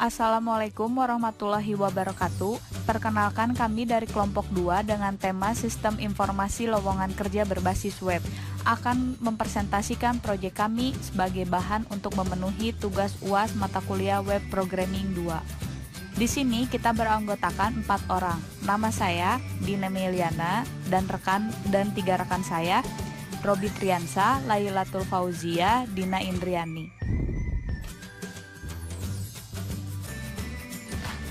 Assalamualaikum warahmatullahi wabarakatuh. Perkenalkan kami dari kelompok 2 dengan tema Sistem Informasi Lowongan Kerja Berbasis Web akan mempresentasikan proyek kami sebagai bahan untuk memenuhi tugas UAS mata kuliah Web Programming 2. Di sini kita beranggotakan 4 orang. Nama saya Dina Meliana dan 3 rekan saya, Robi Triansa, Lailatul Fauzia, Dina Indriani.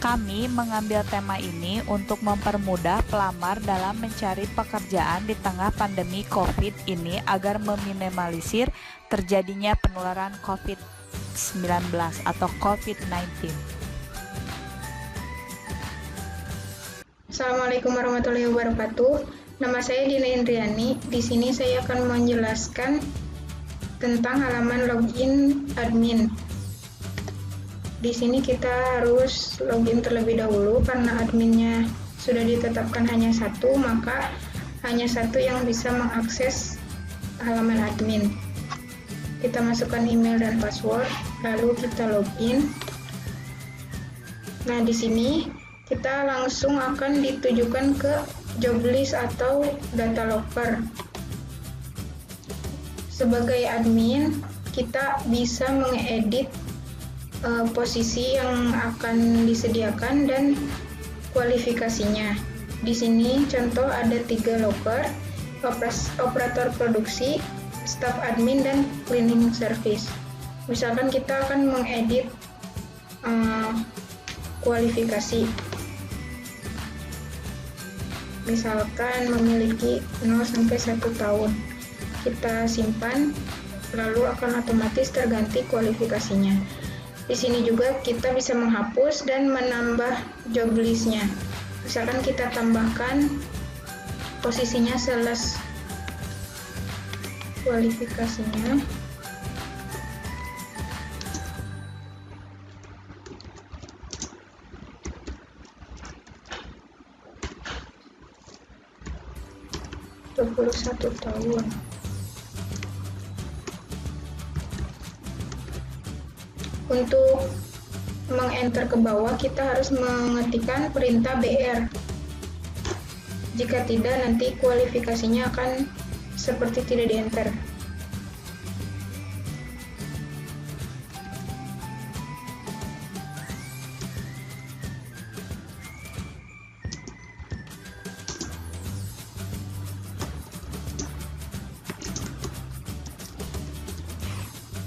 Kami mengambil tema ini untuk mempermudah pelamar dalam mencari pekerjaan di tengah pandemi COVID ini agar meminimalisir terjadinya penularan COVID-19 atau COVID-19. Assalamualaikum warahmatullahi wabarakatuh. Nama saya Dina Indriani. Di sini saya akan menjelaskan tentang halaman login admin. Di sini kita harus login terlebih dahulu karena adminnya sudah ditetapkan hanya satu, maka hanya satu yang bisa mengakses halaman admin. Kita masukkan email dan password, lalu kita login. Nah, di sini kita langsung akan ditujukan ke job list atau data locker. Sebagai admin, kita bisa mengedit posisi yang akan disediakan dan kualifikasinya. Di sini contoh ada 3 locker, operator produksi, staff admin, dan cleaning service. Misalkan kita akan mengedit kualifikasi. Misalkan memiliki 0 sampai 1 tahun. Kita simpan, lalu akan otomatis terganti kualifikasinya. Di sini juga kita bisa menghapus dan menambah job list-nya. Misalkan kita tambahkan posisinya sales kualifikasinya. (21 tahun). Untuk meng-enter ke bawah, kita harus mengetikkan perintah BR. Jika tidak, nanti kualifikasinya akan seperti tidak di-enter.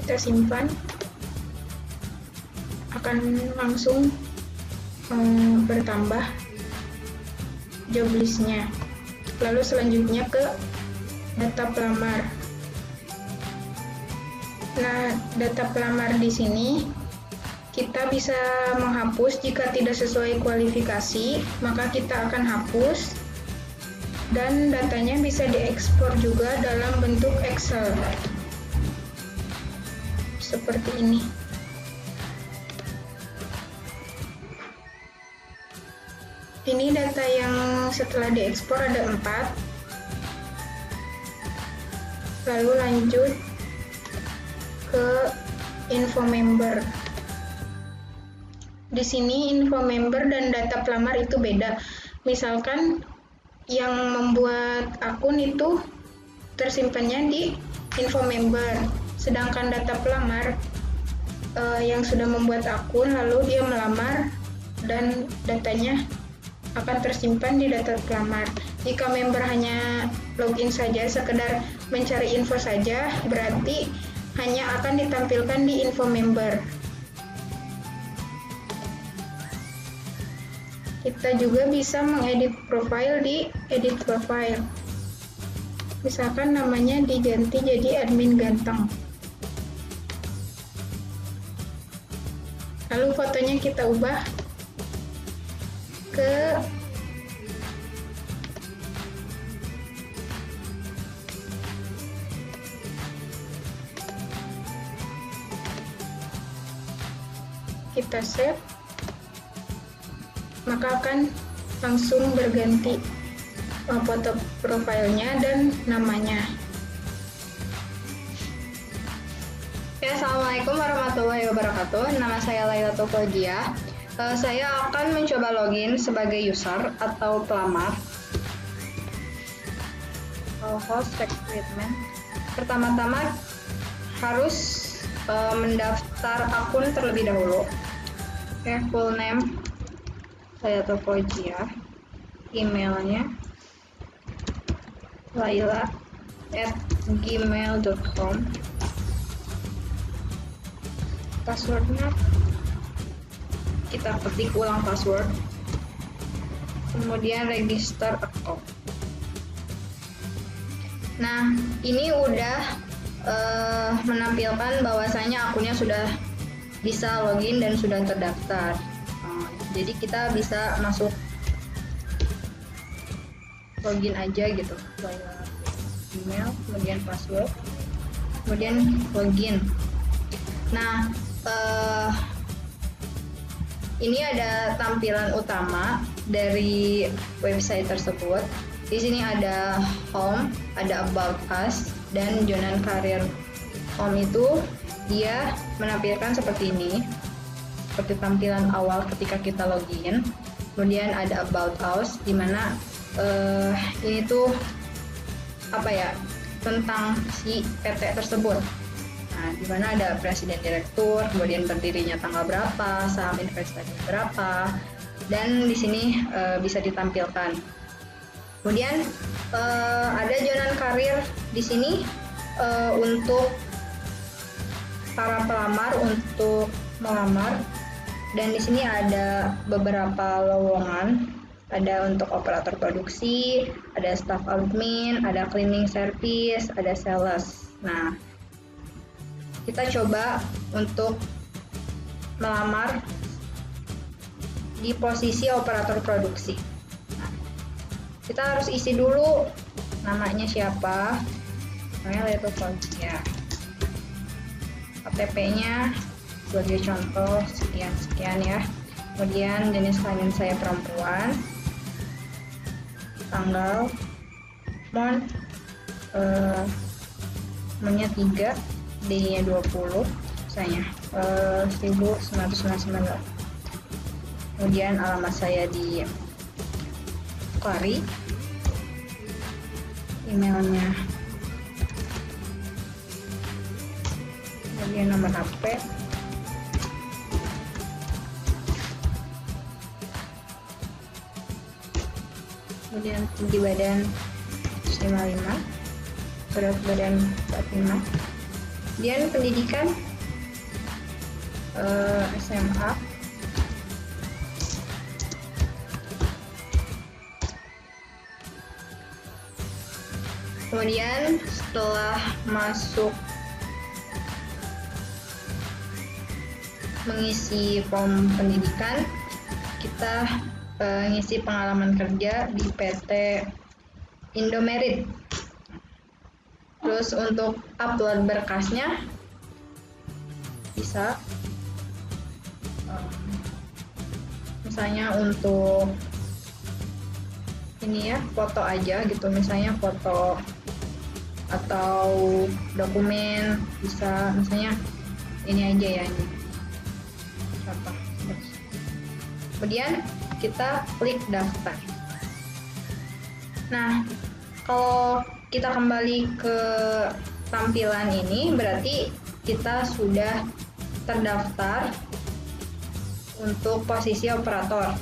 Kita simpan. Akan langsung bertambah job list-nya. Lalu selanjutnya ke data pelamar. Nah, data pelamar di sini kita bisa menghapus jika tidak sesuai kualifikasi, maka kita akan hapus, dan datanya bisa diekspor juga dalam bentuk Excel seperti ini. Ini data yang setelah diekspor ada 4. Lalu lanjut ke info member. Di sini info member dan data pelamar itu beda. Misalkan yang membuat akun itu tersimpannya di info member, sedangkan data pelamar yang sudah membuat akun lalu dia melamar dan datanya akan tersimpan di data pelamar. Jika member hanya login saja, sekedar mencari info saja, berarti hanya akan ditampilkan di info member. Kita juga bisa mengedit profile di edit profile. Misalkan namanya diganti jadi admin ganteng. Lalu fotonya kita ubah ke kita save, maka akan langsung berganti foto profilnya dan namanya. Ya, Assalamualaikum warahmatullahi wabarakatuh. Nama saya Lailatul Fauziah. Saya akan mencoba login sebagai user atau pelamar. Host recruitment. Pertama-tama harus mendaftar akun terlebih dahulu. Oke, full name Lailatul Fauziah. Emailnya laila@gmail.com. Passwordnya kita ketik ulang password, kemudian register account. Nah, ini udah menampilkan bahwasanya akunnya sudah bisa login dan sudah terdaftar. Jadi kita bisa masuk login aja gitu, email, kemudian password, kemudian login. Nah, ini ada tampilan utama dari website tersebut. Di sini ada home, ada about us, dan Jonan Karir. Home itu dia menampilkan seperti ini, seperti tampilan awal ketika kita login. Kemudian ada about us, di mana ini tuh tentang si PT tersebut. Nah, di mana ada presiden direktur, kemudian berdirinya tanggal berapa, saham investasi berapa, dan di sini bisa ditampilkan. Kemudian ada Jonan Karir di sini untuk para pelamar untuk melamar, dan di sini ada beberapa lowongan. Ada untuk operator produksi, ada staff admin, ada cleaning service, ada sales. Nah, kita coba untuk melamar di posisi operator produksi. Nah, kita harus isi dulu namanya siapa, namanya Lailatul Fauziah. KTP-nya sebagai contoh sekian ya. Kemudian jenis kelamin saya perempuan, tanggal, nomornya 3, D-nya 20, misalnya 1999. Kemudian alamat saya di Kari, emailnya, kemudian nomor HP, kemudian tinggi badan 155, berat badan 45, kemudian pendidikan SMA, kemudian setelah masuk mengisi form pendidikan, kita ngisi pengalaman kerja di PT Indomerit. Terus untuk upload berkasnya bisa misalnya untuk ini ya, foto aja gitu, misalnya foto atau dokumen, bisa misalnya ini aja ya, ini contoh. Kemudian kita klik daftar. Nah, kalau kita kembali ke tampilan ini, berarti kita sudah terdaftar untuk posisi operator.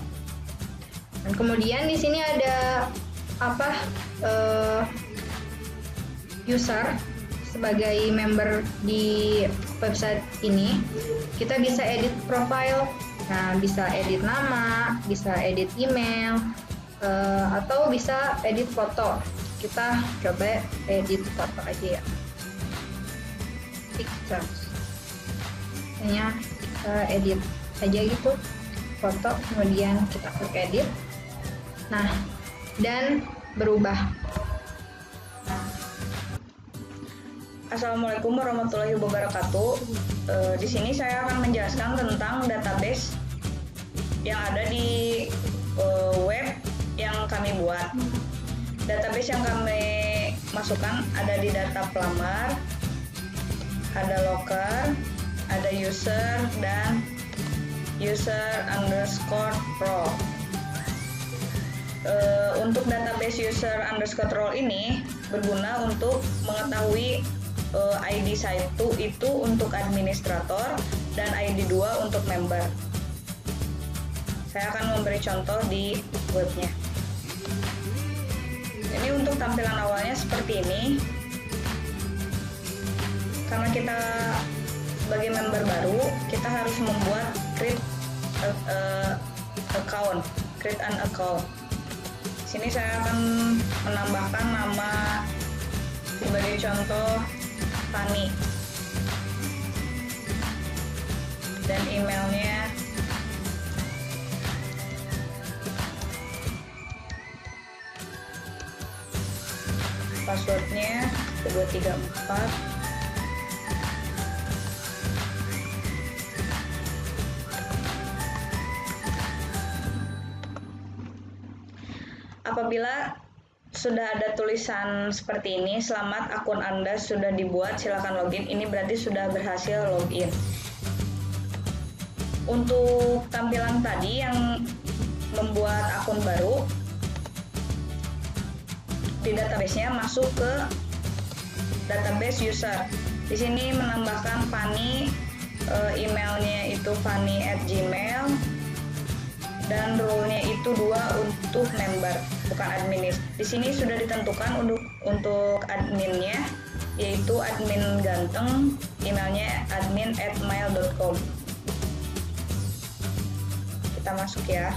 Dan kemudian di sini ada user sebagai member di website ini. Kita bisa edit profile. Nah, bisa edit nama, bisa edit email, atau bisa edit foto. Kita coba edit foto aja ya. Pictures. Misalnya kita edit aja gitu foto, kemudian kita klik edit. Nah, dan berubah. Assalamualaikum warahmatullahi wabarakatuh. Di sini saya akan menjelaskan tentang database yang ada di web yang kami buat. Database yang kami masukkan ada di data pelamar, ada locker, ada user, dan user_role. Untuk database user_role ini berguna untuk mengetahui ID 1 itu untuk administrator dan ID 2 untuk member. Saya akan memberi contoh di webnya. Ini untuk tampilan awalnya seperti ini. Karena kita sebagai member baru, kita harus membuat create an account. Sini saya akan menambahkan nama, sebagai contoh Fani, dan emailnya passwordnya 234. Apabila sudah ada tulisan seperti ini, selamat, akun Anda sudah dibuat, silakan login. Ini berarti sudah berhasil login. Untuk tampilan tadi yang membuat akun baru, di database-nya masuk ke database user. Di sini menambahkan Fani, emailnya itu fani@gmail, dan role-nya itu 2 untuk member, bukan admin. Di sini sudah ditentukan untuk adminnya, yaitu admin ganteng, emailnya admin@mail.com. Kita masuk ya.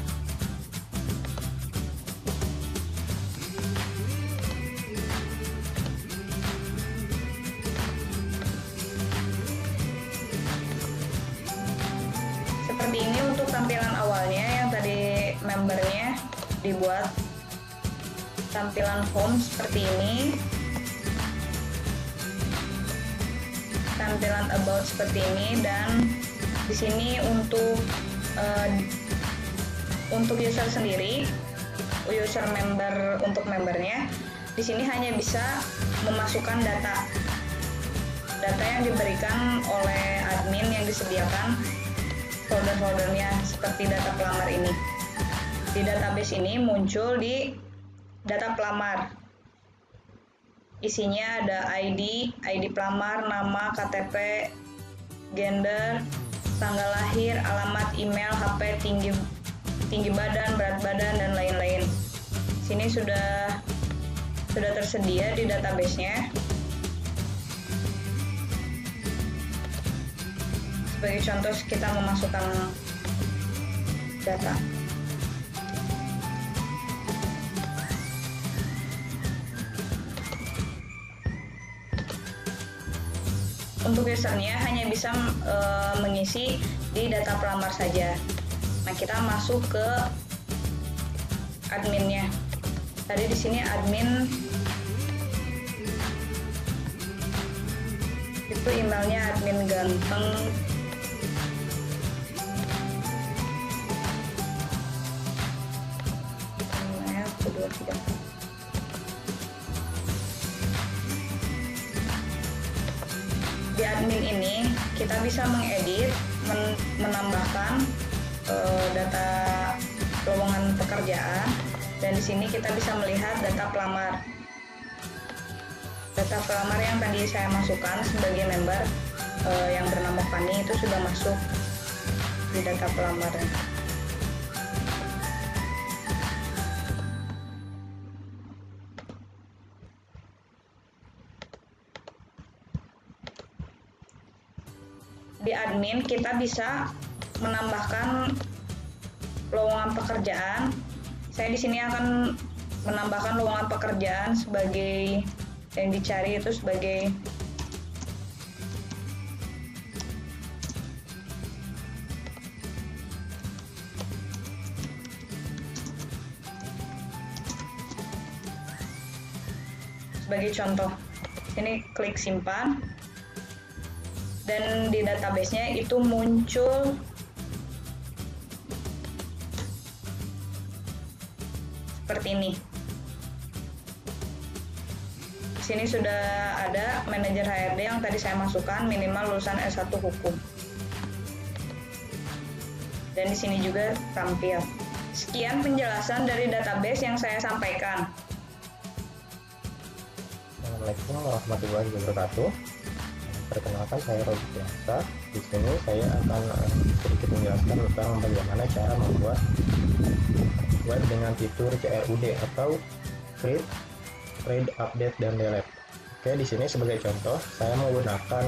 Seperti ini untuk tampilan awalnya yang tadi membernya dibuat. Tampilan home seperti ini, tampilan about seperti ini, dan di sini untuk user sendiri, user member untuk membernya, di sini hanya bisa memasukkan data yang diberikan oleh admin yang disediakan folder-foldernya seperti data pelamar ini. Di database ini muncul di data pelamar. Isinya ada ID pelamar, nama, KTP, gender, tanggal lahir, alamat, email, HP, tinggi badan, berat badan, dan lain-lain. Sini sudah tersedia di database-nya. Sebagai contoh, kita memasukkan data. Untuk usernya hanya bisa mengisi di data pelamar saja. Nah, kita masuk ke adminnya. Tadi di sini admin itu emailnya admin ganteng. Di admin ini kita bisa mengedit, menambahkan data lowongan pekerjaan, dan di sini kita bisa melihat data pelamar. Data pelamar yang tadi saya masukkan sebagai member yang bernama Fani itu sudah masuk di data pelamar. Di admin kita bisa menambahkan lowongan pekerjaan. Saya di sini akan menambahkan lowongan pekerjaan sebagai yang dicari itu sebagai contoh. Ini klik simpan. Dan di database-nya itu muncul seperti ini. Sini sudah ada manajer HRD yang tadi saya masukkan, minimal lulusan S1 Hukum. Dan di sini juga tampil. Sekian penjelasan dari database yang saya sampaikan. Assalamualaikum warahmatullahi wabarakatuh. Perkenalkan, saya Robi Piasa. Di sini saya akan sedikit menjelaskan tentang bagaimana cara membuat web dengan fitur CRUD atau Create, Read, Update, dan Delete. Oke, di sini sebagai contoh saya menggunakan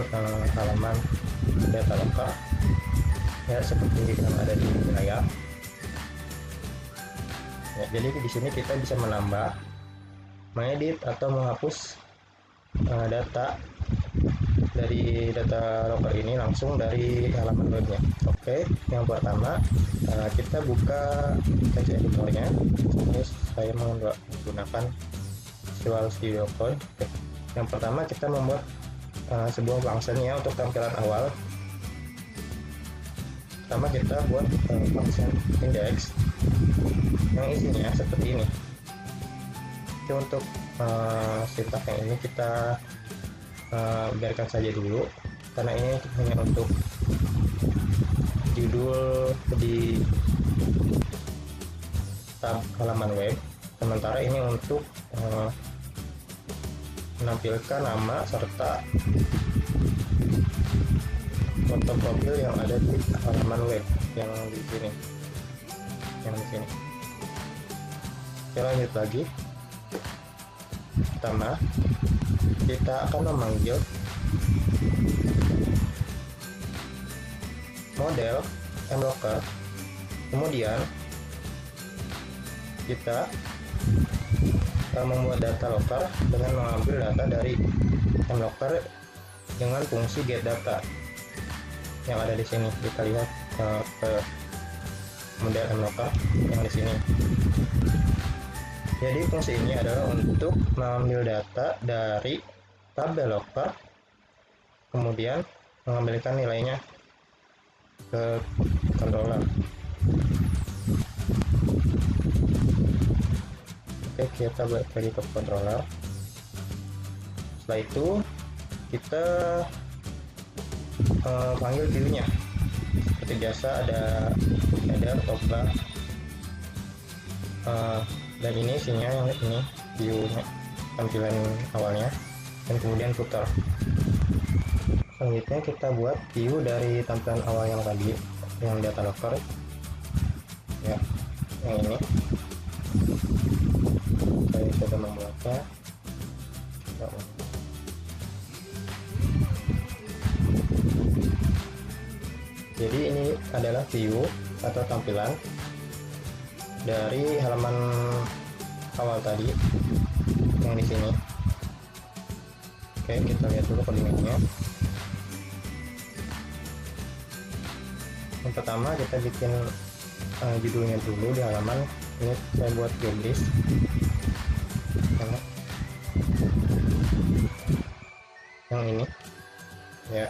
halaman data locker ya, seperti yang ada di layar. Ya, jadi di sini kita bisa menambah, mengedit atau menghapus data dari data locker ini langsung dari halaman webnya. Oke, yang pertama kita buka text editornya. Ini saya menggunakan Visual Studio Code. Oke. Yang pertama kita membuat sebuah function ya untuk tampilan awal. Pertama kita buat function index yang isinya seperti ini. Oke, untuk sintak yang ini kita biarkan saja dulu karena ini hanya untuk judul di tab halaman web, sementara ini untuk menampilkan nama serta foto profil yang ada di halaman web yang di sini, Oke, lanjut lagi. Pertama kita akan memanggil model mlocker, kemudian kita membuat data locker dengan mengambil data dari mlocker dengan fungsi get data yang ada di sini. Kita lihat ke model mlocker yang di sini. Jadi fungsi ini adalah untuk mengambil data dari tabel locker, kemudian mengambilkan nilainya ke controller. Oke, kita balik lagi ke controller. Setelah itu kita panggil view-nya. Seperti biasa ada header, top bar, dan ini isinya yang ini view-nya, tampilan awalnya, dan kemudian footer. Selanjutnya kita buat view dari tampilan awal yang tadi, yang data locker ya, yang ini. Saya sudah membuatnya. Jadi ini adalah view atau tampilan dari halaman awal tadi yang di sini. Oke, kita lihat dulu koordinatnya. Yang pertama kita bikin judulnya dulu di halaman ini. Saya buat job list yang ini ya.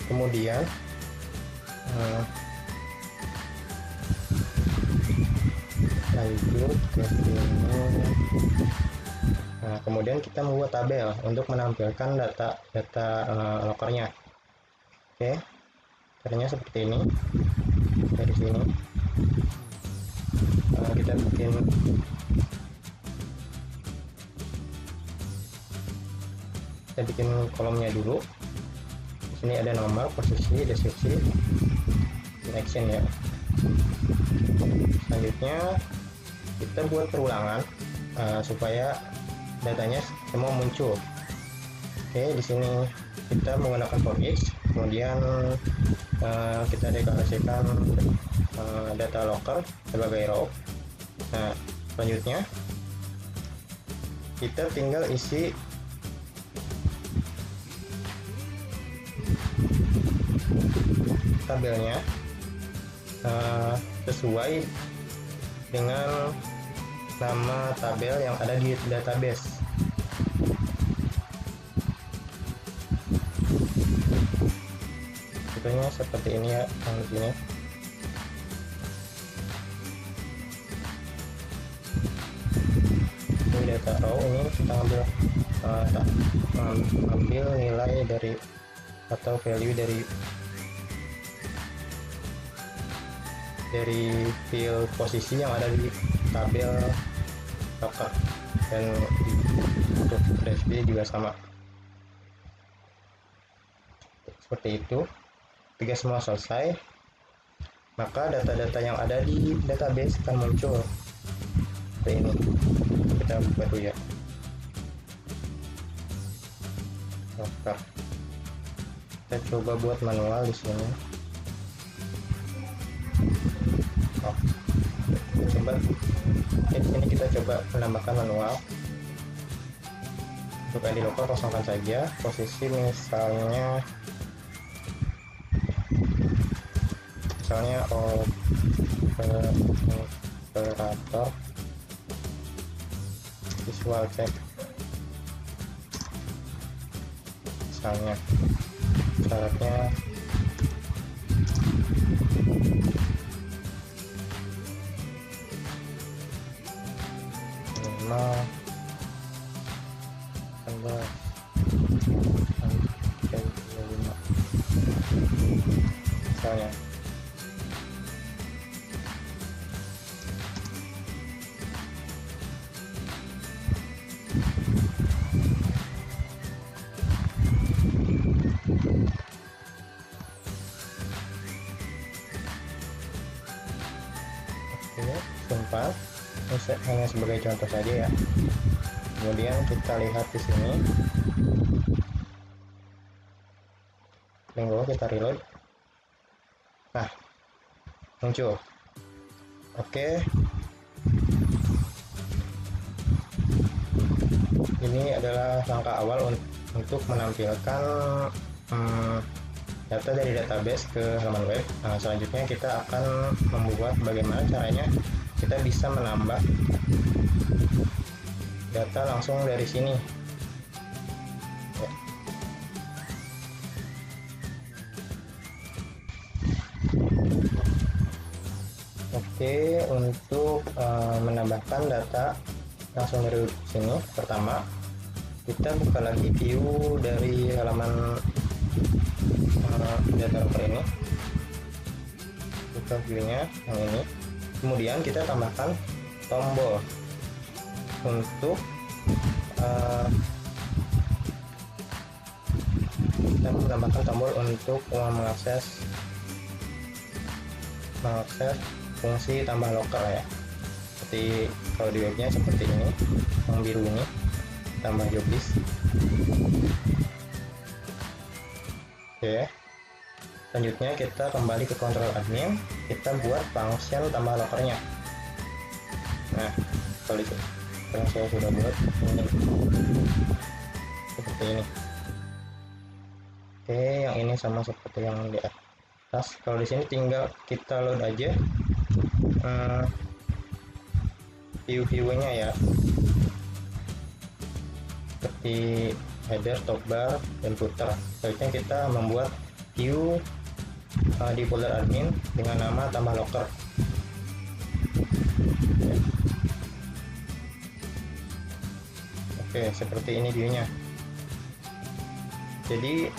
Kemudian lanjut ke sini. Nah, kemudian kita membuat tabel untuk menampilkan data lockernya. Oke, caranya seperti ini. Dari sini kita bikin kolomnya dulu. Di sini ada nomor, posisi, deskripsi, dan action ya. Selanjutnya kita buat perulangan supaya datanya semua muncul. Oke, di sini kita menggunakan for each, kemudian kita deklarasikan data locker sebagai row. Nah, selanjutnya kita tinggal isi tabelnya sesuai dengan nama tabel yang ada di database. Contohnya seperti ini ya, yang di sini. Ini data raw ini kita ambil nilai dari atau value dari field posisi yang ada di tabel locker, dan untuk DSP juga sama. Seperti itu. Ketika semua selesai, maka data-data yang ada di database akan muncul seperti ini. Kita buka dulu ya. Oke, kita coba buat manual di sini. Di sini kita coba menambahkan manual. Untuk ID local kosongkan saja, posisi misalnya operator visual check, misalnya syaratnya minimal 25 misalnya. Ini simpan, ini hanya sebagai contoh saja ya. Kemudian kita lihat di sini, link bawah kita reload. Nah, muncul. Oke, ini adalah langkah awal untuk menampilkan data dari database ke halaman web. Nah, selanjutnya kita akan membuat bagaimana caranya kita bisa menambah data langsung dari sini ya. Oke, untuk menambahkan data langsung dari sini, pertama kita buka lagi view dari halaman data locker ini, buka viewnya yang ini. Kemudian kita tambahkan tombol untuk kita menambahkan tombol untuk mengakses fungsi tambah locker ya. Seperti kalau di webnya seperti ini, yang biru ini, tambah job list. Oke. Selanjutnya kita kembali ke kontrol admin, kita buat function tambah lockernya. Nah, kalau itu sekarang saya sudah buat ini seperti ini. Oke, yang ini sama seperti yang di atas. Kalau di sini tinggal kita load aja view-viewnya ya, seperti header, top bar, dan footer. Selanjutnya kita membuat view di folder admin dengan nama tambah locker. Oke, seperti ini viewnya. Jadi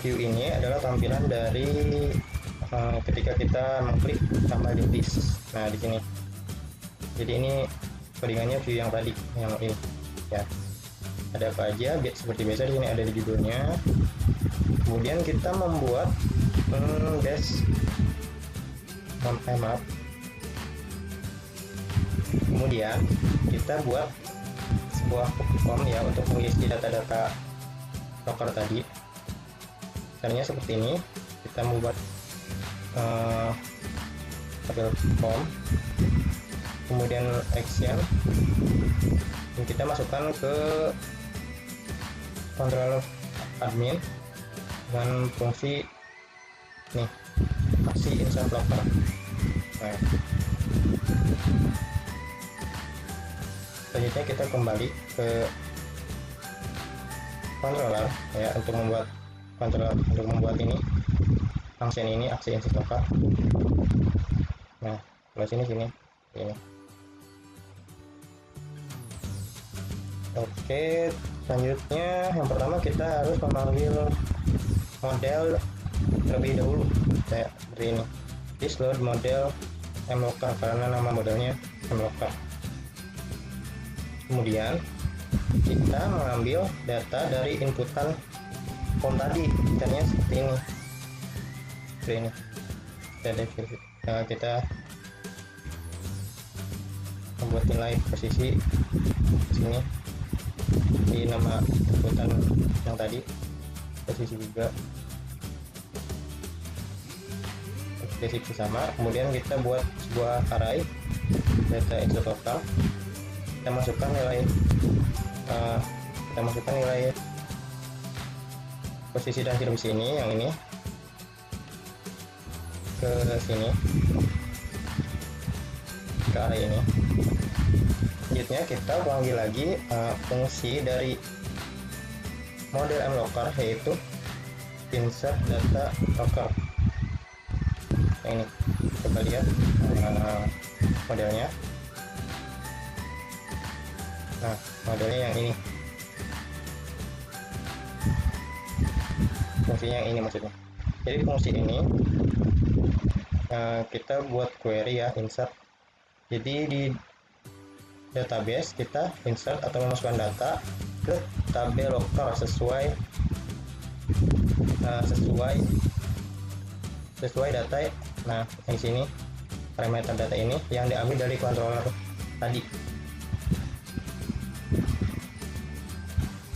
view ini adalah tampilan dari ketika kita mengklik tambah di list. Nah, di sini. Jadi ini codingannya view yang tadi, yang ini ya. Ada apa aja? Seperti biasa di sini ada di judulnya. Kemudian kita membuat maaf. Kemudian kita buat sebuah form ya untuk mengisi data-data locker tadi. Caranya seperti ini. Kita membuat tabel form, kemudian action, dan kita masukkan ke kontrol admin dengan fungsi nih, kasih insert locker. Nah, selanjutnya kita kembali ke controller ya untuk membuat ini function ini, aksi insert locker. Nah, kalau sini ini. Oke, selanjutnya yang pertama kita harus memanggil model terlebih dahulu, kayak seperti ini. This load model mlocker, karena nama modelnya mlocker. Kemudian kita mengambil data dari inputan form tadi, caranya seperti ini. Kita membuat nilai posisi sini di nama inputan yang tadi, posisi juga deskripsi sama. Kemudian kita buat sebuah array data insert total, kita masukkan nilai posisi dan distribusi ini, yang ini ke sini, ke array ini. Selanjutnya kita panggil lagi fungsi dari model mlocker, yaitu insert data locker. Yang ini coba lihat modelnya. Nah, modelnya yang ini, fungsinya yang ini maksudnya. Jadi fungsi ini kita buat query ya, insert. Jadi di database kita insert atau memasukkan data ke tabel locker sesuai data. Nah, di sini parameter data ini yang diambil dari controller tadi.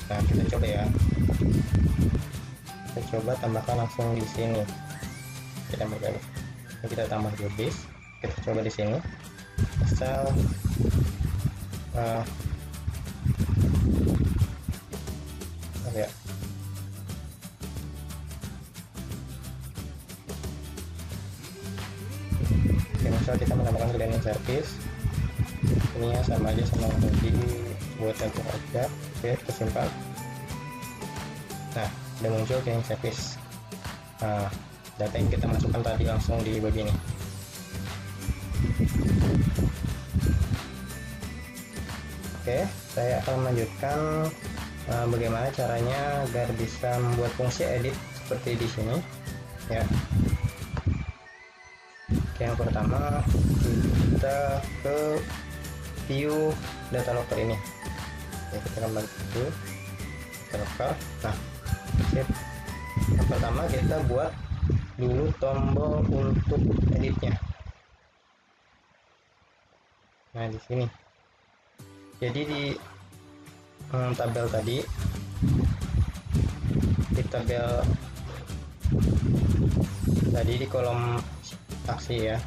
Nah, kita coba ya. Kita coba tambahkan langsung di sini. Kita tambah jobis. Kita coba di sini. Asal ya. Oke, misal kita menambahkan cleaning service, ini ya sama aja sama tadi, buat aja. Oke, kita simpan. Nah, udah muncul cleaning service. Nah, data yang kita masukkan tadi langsung di begini. Oke, saya akan melanjutkan bagaimana caranya agar bisa membuat fungsi edit seperti di sini ya. Oke, yang pertama kita ke view data locker ini. Oke, kita kembali ke data locker. Nah, yang pertama kita buat dulu tombol untuk editnya. Nah, di sini. Jadi di tabel tadi, di kolom aksi ya,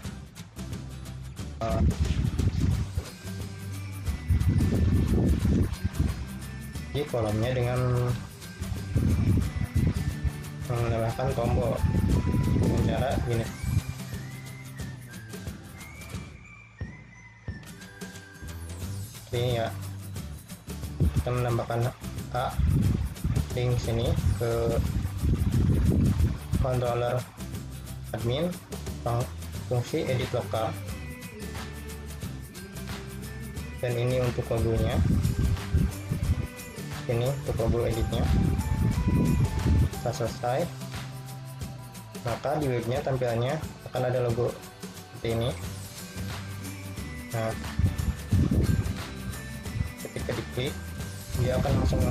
di kolomnya dengan menambahkan tombol dengan cara gini. Ini ya, kita menambahkan A link sini ke controller admin fungsi edit lokal, dan ini untuk logonya, ini untuk logo editnya. Setelah selesai, maka di webnya tampilannya akan ada logo seperti ini. Nah, ketika diklik, dia akan langsung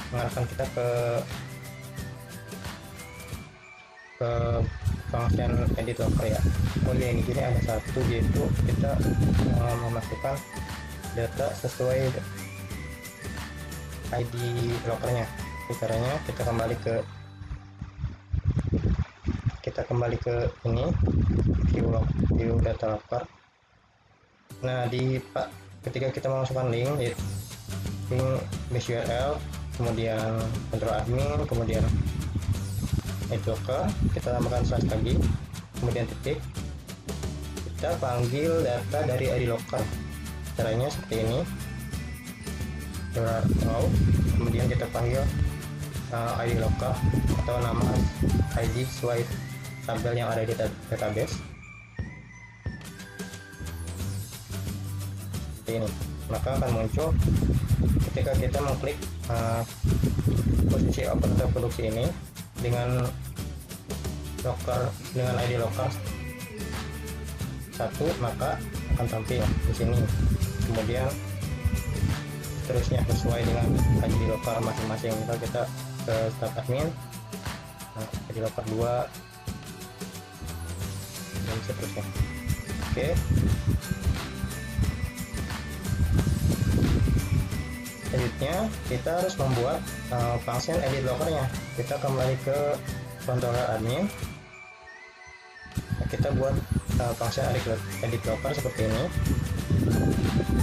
mengarahkan kita ke function edit locker ya. Kemudian di sini ada satu, yaitu kita memasukkan data sesuai ID lockernya. Caranya kita kembali ke ini, view data locker. Nah, ketika kita memasukkan link base URL, kemudian control admin, kemudian edit locker, kita tambahkan slash lagi, kemudian titik, kita panggil data dari ID locker. Caranya seperti ini, kemudian kita panggil ID locker atau nama ID sesuai tabel yang ada di database. seperti ini. Maka akan muncul ketika kita mengklik posisi open reproduksi ini dengan ID locker 1, maka akan tampil di sini. Kemudian seterusnya sesuai dengan ID locker masing-masing. Misal kita ke start admin, ID locker 2 dan seterusnya. Oke. Selanjutnya kita harus membuat function edit lockernya. Kita kembali ke controller admin. Kita buat function edit locker seperti ini.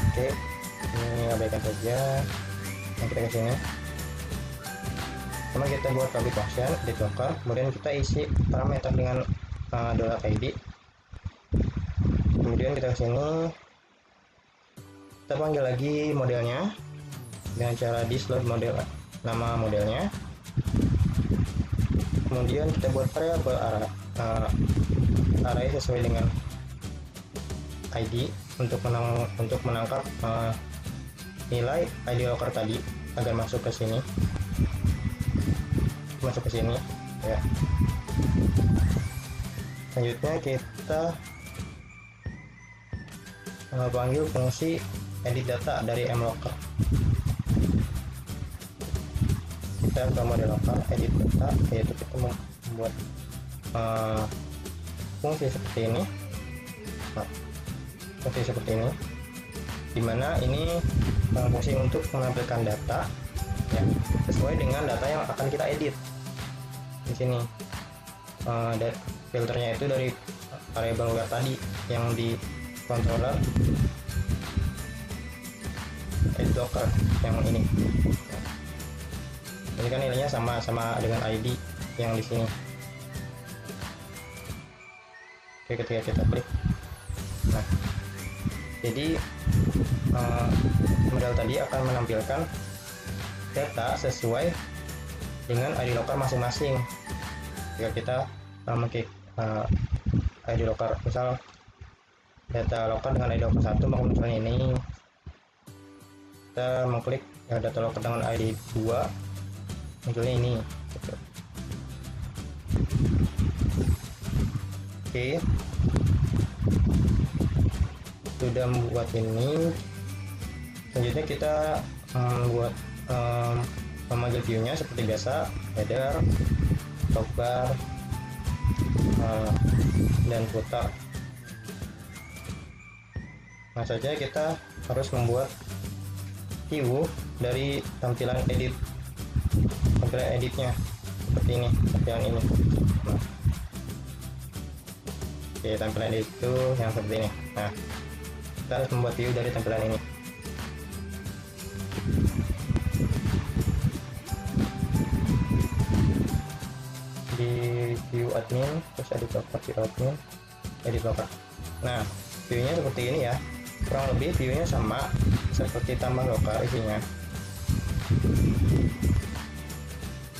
Oke, ini abaikan saja. Yang kita ke sini. Sama kita buat public function edit locker. Kemudian kita isi parameter dengan $id. Kemudian kita ke sini. Kita panggil lagi modelnya dengan cara disload model, nama modelnya. Kemudian kita buat variabel array sesuai dengan ID untuk menangkap nilai ID locker tadi agar masuk ke sini, ya. Selanjutnya kita panggil fungsi edit data dari mlocker. Kita ke model local edit data, yaitu kita membuat fungsi seperti ini. Fungsi seperti ini, dimana ini fungsi untuk menampilkan data ya sesuai dengan data yang akan kita edit. Di sini filternya itu dari variabel where tadi yang di controller edit locker yang ini. Ini kan nilainya sama dengan ID yang di sini. Oke, ketika kita klik, nah jadi model tadi akan menampilkan data sesuai dengan ID locker masing-masing. Jika kita mengklik ID locker, misal data locker dengan ID locker 1, maka misalnya ini kita mengklik data locker dengan ID 2, munculnya ini gitu. Oke, sudah membuat ini. Selanjutnya kita membuat memanggil view-nya seperti biasa, header, toolbar, dan footer. Nah saja kita harus membuat view dari tampilan editnya seperti ini, tampilan ini. Nah, oke, tampilan edit itu yang seperti ini. Nah, kita harus membuat view dari tampilan ini. Di view admin, terus edit locker, view admin, edit locker. Nah, view-nya seperti ini ya. Kurang lebih view-nya sama seperti tambah locker isinya.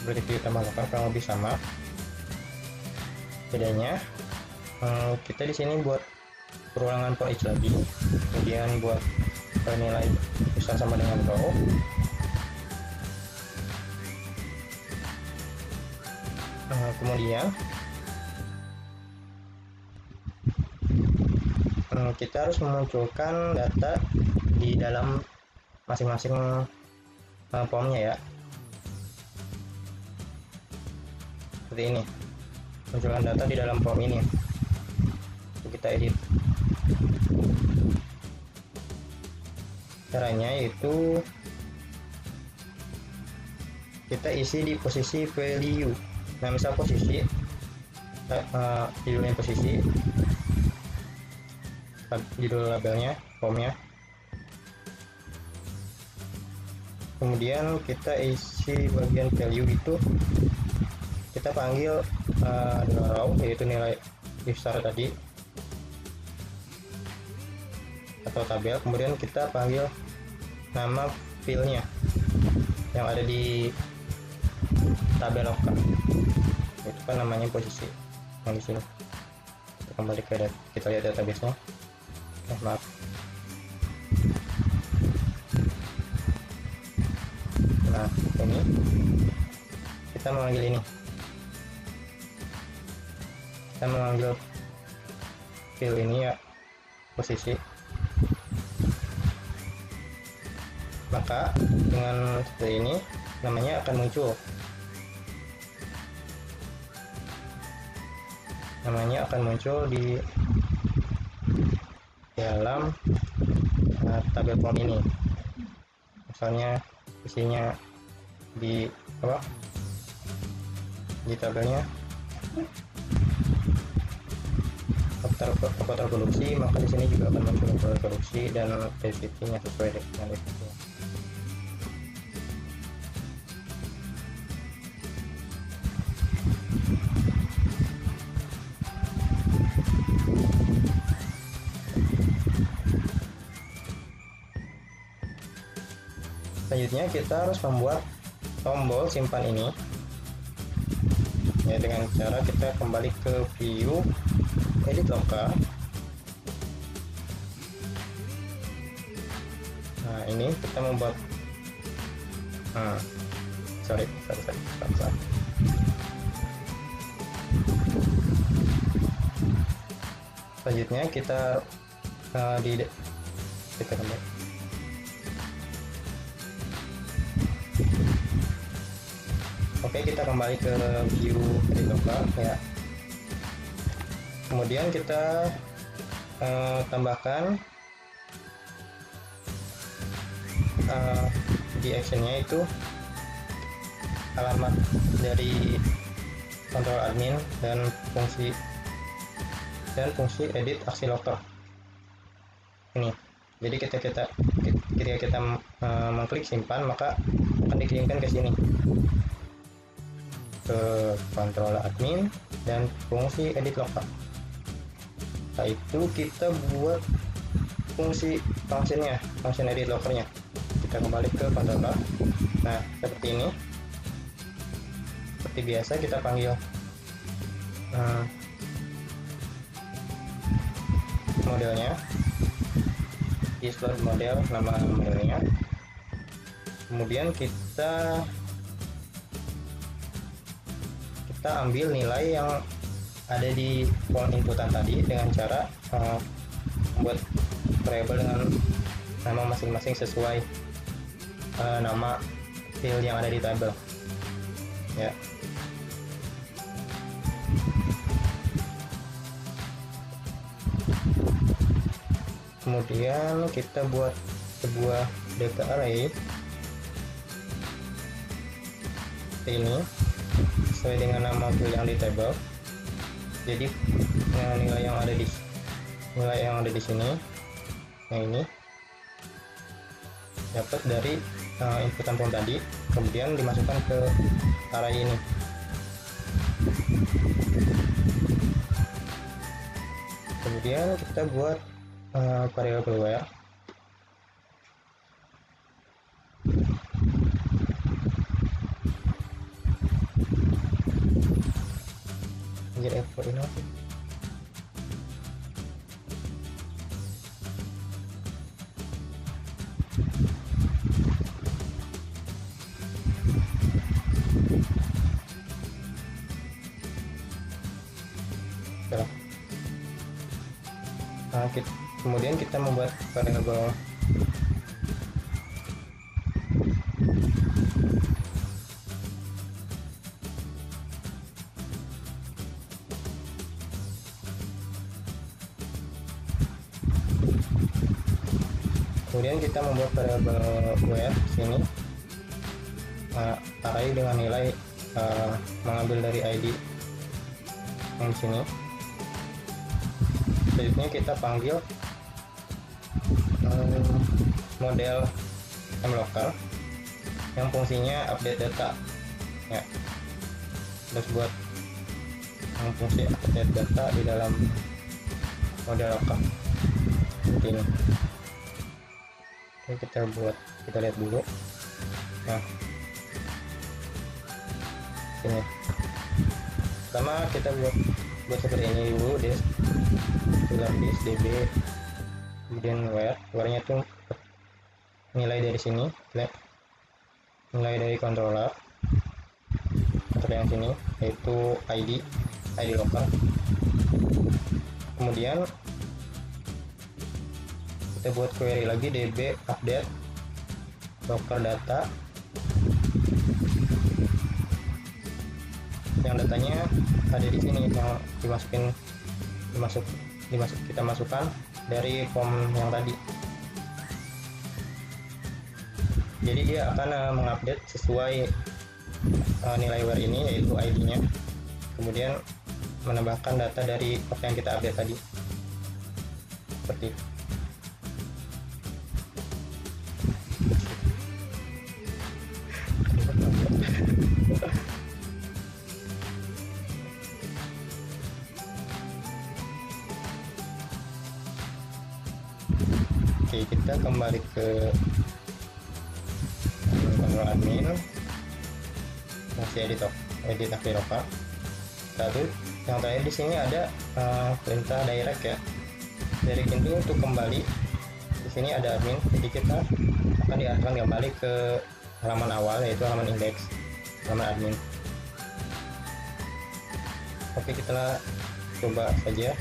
Seperti view tambah locker kurang lebih sama. Bedanya kita di sini buat perulangan for each lagi, kemudian buat nilai besar sama dengan row. Kemudian kita harus memunculkan data di dalam masing-masing formnya ya, seperti ini. Munculkan data di dalam form ini, kita edit. Caranya yaitu kita isi di posisi value. Nah, misal posisi judulnya posisi, judul labelnya, formnya. Kemudian kita isi bagian value itu, kita panggil row, yaitu nilai besar tadi atau tabel. Kemudian kita panggil nama filenya yang ada di tabel locker, itu kan namanya posisi yang di sini. Kita kembali ke kita lihat database-nya. Maaf. kita memanggil ini, kita memanggil field ini ya, posisi. Maka dengan seperti ini namanya akan muncul, namanya akan muncul di dalam tabel form ini. Misalnya isinya di apa, di tabelnya koper produksi, maka di sini juga akan muncul koper produksi dan density-nya sesuai dengan density. Selanjutnya kita harus membuat tombol simpan ini ya, dengan cara kita kembali ke view edit lokal. Nah ini kita membuat sorry. Selanjutnya kita kita kembali. Oke, kita kembali ke view edit lokal ya. Kemudian kita tambahkan di actionnya itu alamat dari kontrol admin dan fungsi edit aksi locker ini. Jadi ketika kita mengklik simpan, maka akan dikirimkan ke sini, ke kontrol admin dan fungsi edit locker. Setelah itu kita buat function edit lockernya. Kita kembali ke controller. Nah seperti ini, seperti biasa kita panggil modelnya, load model, nama modelnya. Kemudian kita ambil nilai yang ada di form inputan tadi dengan cara membuat variabel dengan nama masing-masing sesuai nama field yang ada di tabel ya. Kemudian kita buat sebuah data array seperti ini sesuai dengan nama field yang di tabel. Jadi nilai yang ada di sini, yang ini dapat dari inputan form tadi, kemudian dimasukkan ke array ini. Kemudian kita buat variable where ini. Kemudian kita membuat variabel where sini array dengan nilai mengambil dari ID yang di sini. Selanjutnya kita panggil model mlocal yang fungsinya update data ya. Terus buat fungsi update data di dalam model local seperti ini. Oke, kita lihat dulu. Nah sini pertama kita buat seperti ini dulu, dis db, kemudian where-nya itu nilai dari sini, nilai dari controller, untuk yang sini, yaitu ID locker. Kemudian kita buat query lagi db update locker data, yang datanya ada di sini, yang kita masukkan dari form yang tadi. Jadi dia akan mengupdate sesuai nilai where ini, yaitu ID-nya, kemudian menambahkan data dari apa yang kita update tadi, seperti itu. Oke, kita kembali ke kontrol admin, masih edit aktif local. Lalu yang terakhir di sini ada perintah direct ya. Direct itu untuk kembali, di sini ada admin, jadi kita akan diarahkan kembali ke halaman awal, yaitu halaman index, halaman admin. Oke, kita coba saja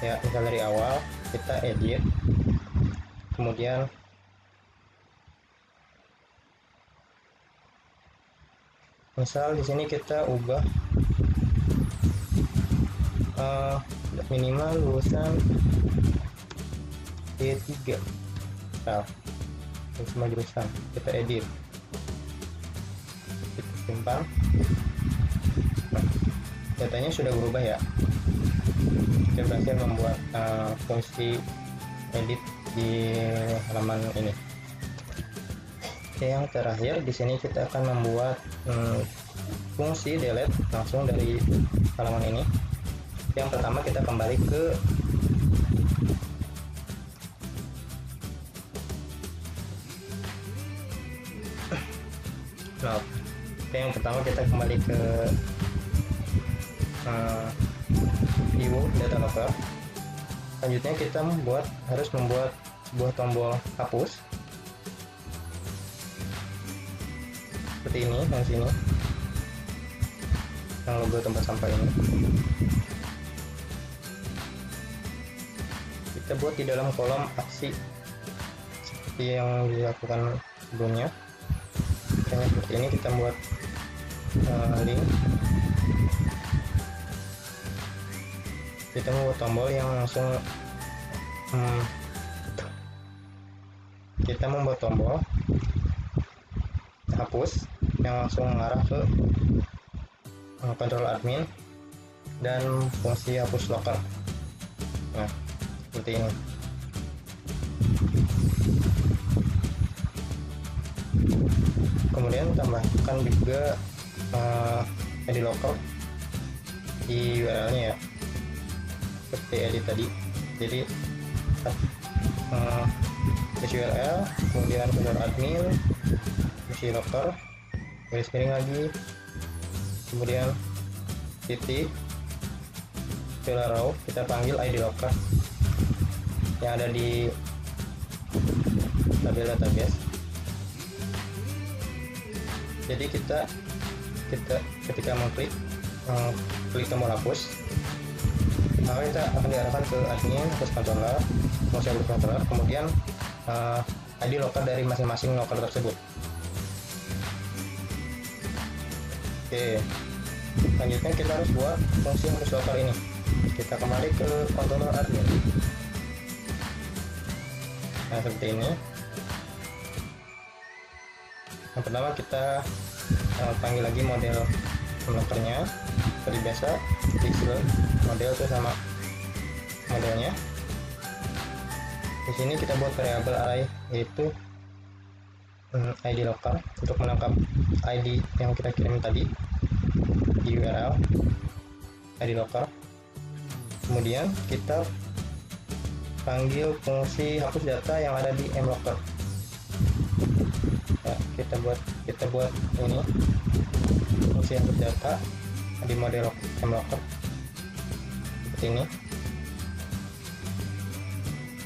ya. Misal dari awal kita edit, kemudian misal di sini kita ubah minimal lulusan D3, nah, semua jurusan kita edit, kita simpan. Nah, datanya sudah berubah ya. Kita berhasil membuat fungsi edit di halaman ini. Oke, yang terakhir di sini kita akan membuat fungsi delete langsung dari halaman ini. Yang pertama kita kembali ke yang pertama kita kembali ke view data locker. Selanjutnya kita harus membuat sebuah tombol hapus seperti ini, yang sini, yang logo tempat sampah ini. Kita buat di dalam kolom aksi seperti yang dilakukan sebelumnya. Caranya seperti ini, kita buat link, kita membuat tombol yang langsung kita membuat tombol hapus yang langsung mengarah ke kontrol admin dan fungsi hapus locker. Nah, seperti ini. Kemudian tambahkan juga ID locker di URL-nya ya, seperti edit tadi. Jadi isi URL, kemudian kontrol admin, isi locker, garis miring lagi, kemudian titik, fill row, kita panggil ID locker yang ada di tabel database. Jadi kita ketika mengklik tombol hapus, maka kita akan diarahkan ke admin, hapus controller, fungsi hapus controller, kemudian ID locker dari masing-masing locker tersebut. Oke, selanjutnya kita harus buat fungsi hapus locker ini. Kita kembali ke controller admin. Nah, seperti ini. Yang pertama kita panggil lagi model lockernya seperti biasa, pixel model itu sama modelnya. Di sini kita buat variabel array, yaitu ID locker untuk menangkap ID yang kita kirim tadi di URL ID locker. Kemudian kita panggil fungsi hapus data yang ada di mlocker. Nah, kita buat ini fungsi hapus data di model mlocker seperti ini.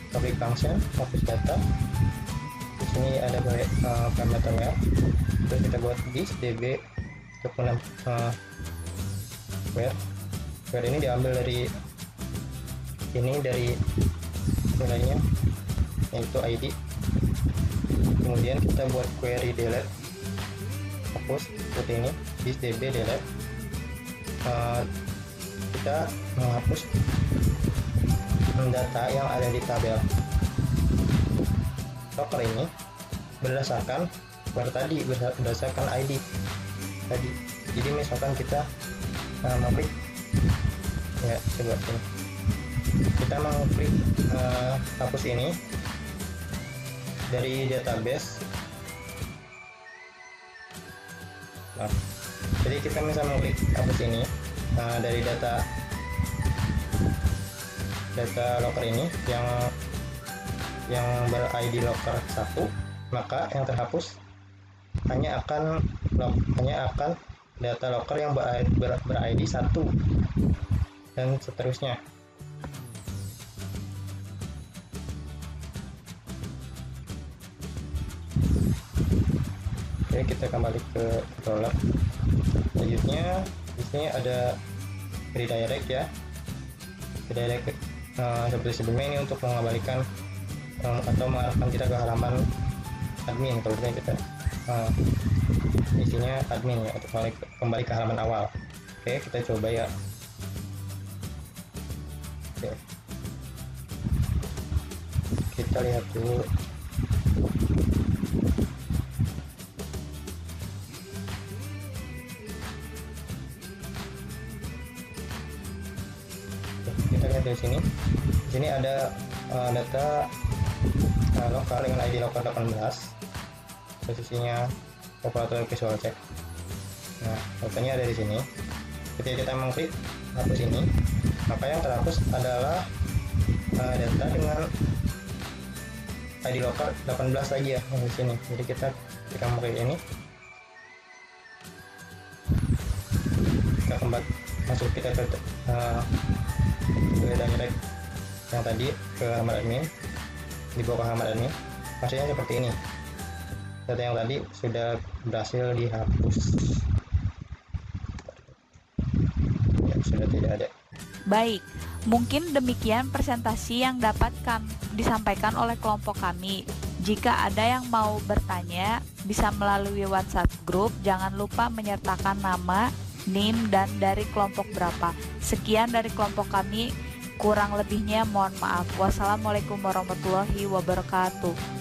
Public function hapus data. Di sini ada parameternya. Terus kita buat this db untuk query ini diambil dari nilainya, yaitu ID. Kemudian kita buat query delete, hapus seperti ini, this db delete. Kita menghapus data yang ada di tabel locker ini berdasarkan berdasarkan ID tadi. Jadi misalkan kita mengklik, ya coba ini, kita mengklik hapus ini dari database. Jadi kita bisa mengklik hapus ini dari data locker ini yang ber-ID locker 1, maka yang terhapus hanya akan data locker yang ber-ID 1 dan seterusnya. Oke, kita kembali ke controller. Selanjutnya di sini ada redirect ya. Redirect seperti sebelumnya ini untuk mengembalikan atau mengarahkan kita ke halaman admin. Kalau kita isinya admin ya, untuk kembali ke halaman awal. Oke, kita coba ya. Oke, kita lihat dulu. Kita lihat dari sini. Di sini ada data local dengan ID local 18, posisinya operator visual check. Nah, datanya ada di sini. Ketika kita mengklik hapus ini, maka yang terhapus adalah data dengan ID local 18 lagi ya, di sini. Jadi kita mengklik ini, kita kembali masuk kita ke direct yang tadi ke halaman admin, dibawa ke halaman admin, hasilnya seperti ini. Data yang tadi sudah berhasil dihapus, ya, sudah tidak ada. Baik, mungkin demikian presentasi yang dapat disampaikan oleh kelompok kami. Jika ada yang mau bertanya, bisa melalui WhatsApp group. Jangan lupa menyertakan nama, NIM, dan dari kelompok berapa. Sekian dari kelompok kami, kurang lebihnya mohon maaf. Wassalamualaikum warahmatullahi wabarakatuh.